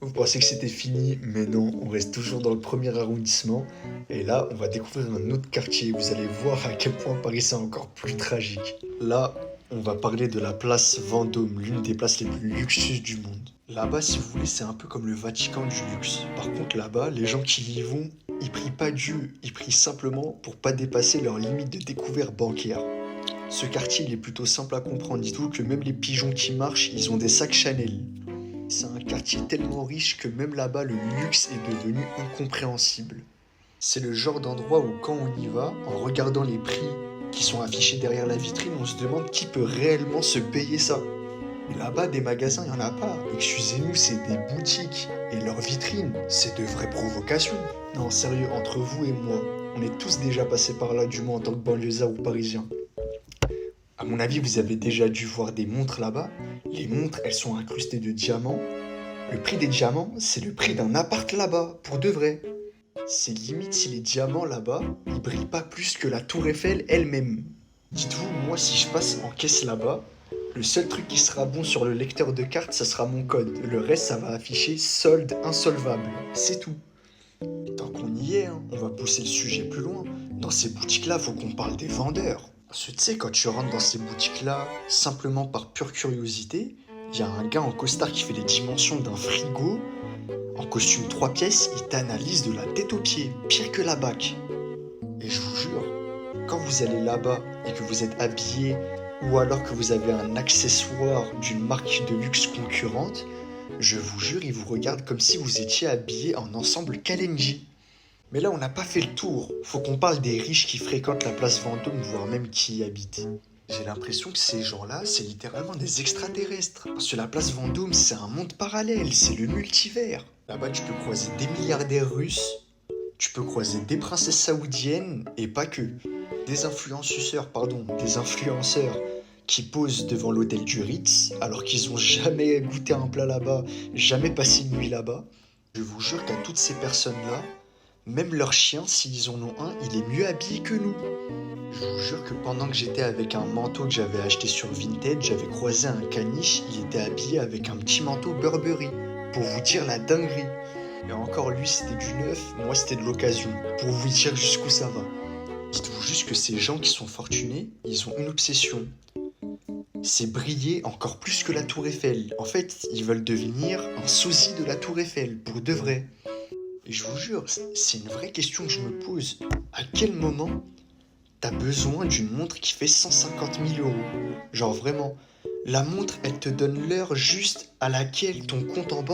Vous pensez que c'était fini, mais non, on reste toujours dans le premier arrondissement. Et là, on va découvrir un autre quartier. Vous allez voir à quel point Paris c'est encore plus tragique. Là, on va parler de la place Vendôme, l'une des places les plus luxueuses du monde. Là-bas, si vous voulez, c'est un peu comme le Vatican du luxe. Par contre, là-bas, les gens qui y vont, ils prient pas Dieu, ils prient simplement pour pas dépasser leur limite de découvert bancaire. Ce quartier, il est plutôt simple à comprendre. Dites-vous que même les pigeons qui marchent, ils ont des sacs Chanel. C'est un quartier tellement riche que même là-bas, le luxe est devenu incompréhensible. C'est le genre d'endroit où quand on y va, en regardant les prix qui sont affichés derrière la vitrine, on se demande qui peut réellement se payer ça. Mais là-bas, des magasins, il n'y en a pas. Excusez-nous, c'est des boutiques. Et leurs vitrines, c'est de vraies provocations. Non, sérieux, entre vous et moi, on est tous déjà passés par là, du moins en tant que banlieusard ou parisien. À mon avis, vous avez déjà dû voir des montres là-bas. Les montres, elles sont incrustées de diamants. Le prix des diamants, c'est le prix d'un appart là-bas, pour de vrai. C'est limite si les diamants là-bas, ils brillent pas plus que la tour Eiffel elle-même. Dites-vous, moi si je passe en caisse là-bas, le seul truc qui sera bon sur le lecteur de carte, ça sera mon code. Le reste, ça va afficher solde insolvable. C'est tout. Et tant qu'on y est, hein, on va pousser le sujet plus loin. Dans ces boutiques-là, faut qu'on parle des vendeurs. Parce que tu sais, quand tu rentres dans ces boutiques-là, simplement par pure curiosité, il y a un gars en costard qui fait les dimensions d'un frigo. En costume 3 pièces, il t'analyse de la tête aux pieds, pire que la BAC. Et je vous jure, quand vous allez là-bas et que vous êtes habillé ou alors que vous avez un accessoire d'une marque de luxe concurrente, je vous jure, ils vous regardent comme si vous étiez habillé en ensemble Kalenji. Mais là, on n'a pas fait le tour. Faut qu'on parle des riches qui fréquentent la place Vendôme, voire même qui y habitent. J'ai l'impression que ces gens-là, c'est littéralement des extraterrestres. Parce que la place Vendôme, c'est un monde parallèle, c'est le multivers. Là-bas, tu peux croiser des milliardaires russes, tu peux croiser des princesses saoudiennes, et pas que. Des influenceurs qui posent devant l'hôtel du Ritz, alors qu'ils ont jamais goûté un plat là-bas, jamais passé une nuit là-bas. Je vous jure qu'à toutes ces personnes-là, même leur chien, s'ils en ont un, il est mieux habillé que nous. Je vous jure que pendant que j'étais avec un manteau que j'avais acheté sur Vinted, j'avais croisé un caniche, il était habillé avec un petit manteau Burberry. Pour vous dire la dinguerie. Et encore lui c'était du neuf, moi c'était de l'occasion. Pour vous dire jusqu'où ça va. Dites-vous juste que ces gens qui sont fortunés, ils ont une obsession. C'est briller encore plus que la tour Eiffel. En fait, ils veulent devenir un sosie de la tour Eiffel, pour de vrai. Et je vous jure, c'est une vraie question que je me pose. À quel moment t'as besoin d'une montre qui fait 150 000 euros? Genre vraiment, la montre, elle te donne l'heure juste à laquelle ton compte en banque